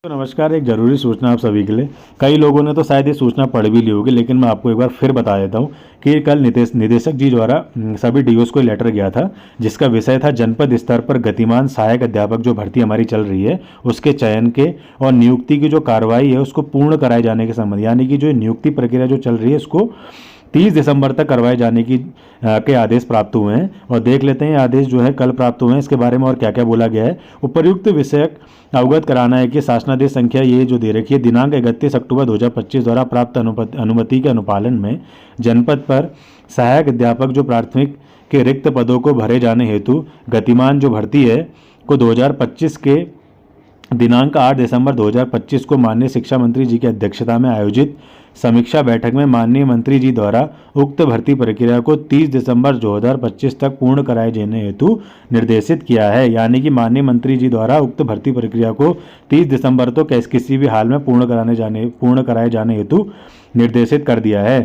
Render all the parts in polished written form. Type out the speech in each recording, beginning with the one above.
तो नमस्कार। एक ज़रूरी सूचना आप सभी के लिए। कई लोगों ने तो शायद ये सूचना पढ़ भी ली होगी, लेकिन मैं आपको एक बार फिर बता देता हूँ कि कल निदेशक जी द्वारा सभी डीओस को लेटर गया था, जिसका विषय था जनपद स्तर पर गतिमान सहायक अध्यापक जो भर्ती हमारी चल रही है उसके चयन के और नियुक्ति की जो कार्रवाई है उसको पूर्ण कराए जाने के संबंध, यानी कि जो नियुक्ति प्रक्रिया जो चल रही है उसको 30 दिसंबर तक करवाए जाने के आदेश प्राप्त हुए हैं। और देख लेते हैं आदेश जो है कल प्राप्त हुए हैं, इसके बारे में और क्या क्या बोला गया है। उपर्युक्त विषयक अवगत कराना है कि शासनादेश संख्या ये जो दे रखी है दिनांक 31 अक्टूबर 2025 द्वारा प्राप्त अनुमति के अनुपालन में जनपद पर सहायक अध्यापक जो प्राथमिक के रिक्त पदों को भरे जाने हेतु गतिमान जो भर्ती है को 2025 के दिनांक 8 दिसंबर 2025 को माननीय शिक्षा मंत्री जी की अध्यक्षता में आयोजित समीक्षा बैठक में माननीय मंत्री जी द्वारा उक्त भर्ती प्रक्रिया को 30 दिसंबर 2025 तक पूर्ण कराए जाने हेतु निर्देशित किया है। यानी कि माननीय मंत्री जी द्वारा उक्त भर्ती प्रक्रिया को 30 दिसंबर तो किसी भी हाल में पूर्ण कराए जाने हेतु निर्देशित कर दिया है।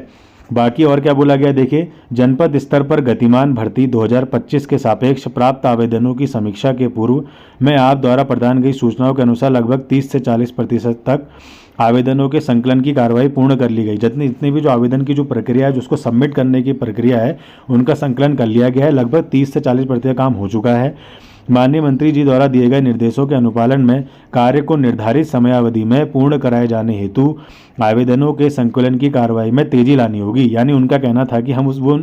बाकी और क्या बोला गया देखिए, जनपद स्तर पर गतिमान भर्ती 2025 के सापेक्ष प्राप्त आवेदनों की समीक्षा के पूर्व में आप द्वारा प्रदान गई सूचनाओं के अनुसार लगभग 30 से 40% तक आवेदनों के संकलन की कार्रवाई पूर्ण कर ली गई। जितनी भी जो आवेदन की जो प्रक्रिया है, जो उसको सबमिट करने की प्रक्रिया है, उनका संकलन कर लिया गया है। लगभग 30 से 40% काम हो चुका है। माननीय मंत्री जी द्वारा दिए गए निर्देशों के अनुपालन में कार्य को निर्धारित समयावधि में पूर्ण कराए जाने हेतु आवेदनों के संकलन की कार्रवाई में तेजी लानी होगी। यानी उनका कहना था कि हम वो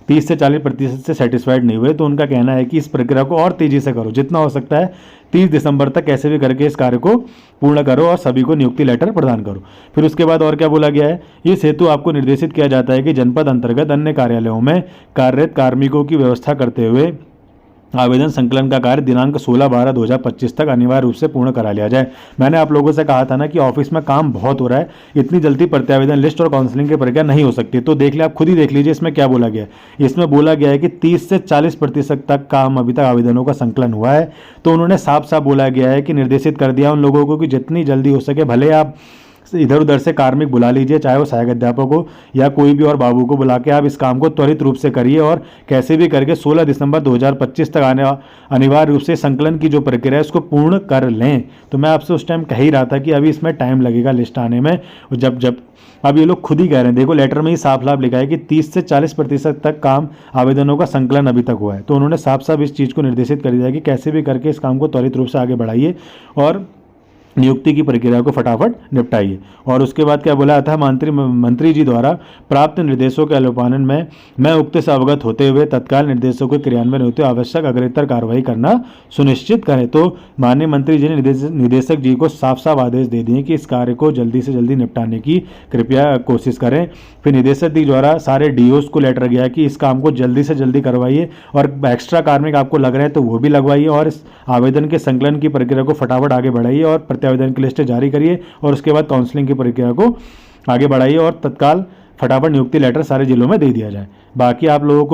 30 से 40% से सेटिस्फाइड नहीं हुए, तो उनका कहना है कि इस प्रक्रिया को और तेजी से करो, जितना हो सकता है 30 दिसंबर तक कैसे भी करके इस कार्य को पूर्ण करो और सभी को नियुक्ति लेटर प्रदान करो। फिर उसके बाद और क्या बोला गया है, इस हेतु आपको निर्देशित किया जाता है कि जनपद अंतर्गत अन्य कार्यालयों में कार्यरत कार्मिकों की व्यवस्था करते हुए आवेदन संकलन का कार्य दिनांक 16/12/2025 तक अनिवार्य रूप से पूर्ण करा लिया जाए। मैंने आप लोगों से कहा था ना कि ऑफिस में काम बहुत हो रहा है, इतनी जल्दी प्रत्यावेदन लिस्ट और काउंसलिंग की प्रक्रिया नहीं हो सकती। तो देख लिया, आप खुद ही देख लीजिए इसमें क्या बोला गया है। इसमें बोला गया है कि 30 से 40% तक काम अभी तक आवेदनों का संकलन हुआ है। तो उन्होंने साफ साफ बोला गया है कि निर्देशित कर दिया उन लोगों को कि जितनी जल्दी हो सके, भले आप इधर उधर से कार्मिक बुला लीजिए, चाहे वो सहायक अध्यापक हो या कोई भी और बाबू को बुला के आप इस काम को त्वरित रूप से करिए और कैसे भी करके 16 दिसंबर 2025 तक आने अनिवार्य रूप से संकलन की जो प्रक्रिया है उसको पूर्ण कर लें। तो मैं आपसे उस टाइम कह ही रहा था कि अभी इसमें टाइम लगेगा लिस्ट आने में। जब अब ये लोग खुद ही कह रहे हैं, देखो लेटर में ही साफ साफ लिखा है कि 30 से 40% तक काम आवेदनों का संकलन अभी तक हुआ है। तो उन्होंने साफ साफ इस चीज़ को निर्देशित कर दिया है कि कैसे भी करके इस काम को त्वरित रूप से आगे बढ़ाइए और नियुक्ति की प्रक्रिया को फटाफट निपटाइए। और उसके बाद क्या बोला था, मंत्री जी द्वारा प्राप्त निर्देशों के अनुपालन में मैं उक्त से अवगत होते हुए तत्काल निर्देशों के क्रियान्वयन होते आवश्यक अग्रतर कार्रवाई करना सुनिश्चित करें। तो माननीय मंत्री जी ने निदेशक जी को साफ साफ आदेश दे दिए कि इस कार्य को जल्दी से जल्दी निपटाने की कृपया कोशिश करें। फिर निदेशक जी द्वारा सारे डीओस को लेटर गया कि इस काम को जल्दी से जल्दी करवाइए और एक्स्ट्रा कार्मिक आपको लग रहे हैं तो वो भी लगवाइए और इस आवेदन के संकलन की प्रक्रिया को फटाफट आगे बढ़ाइए और प्रत्यावेदन की लिस्ट जारी करिए और उसके बाद काउंसलिंग की प्रक्रिया को आगे बढ़ाइए और तत्काल फटाफट नियुक्ति लेटर सारे जिलों में दे दिया जाए। बाकी आप लोगों को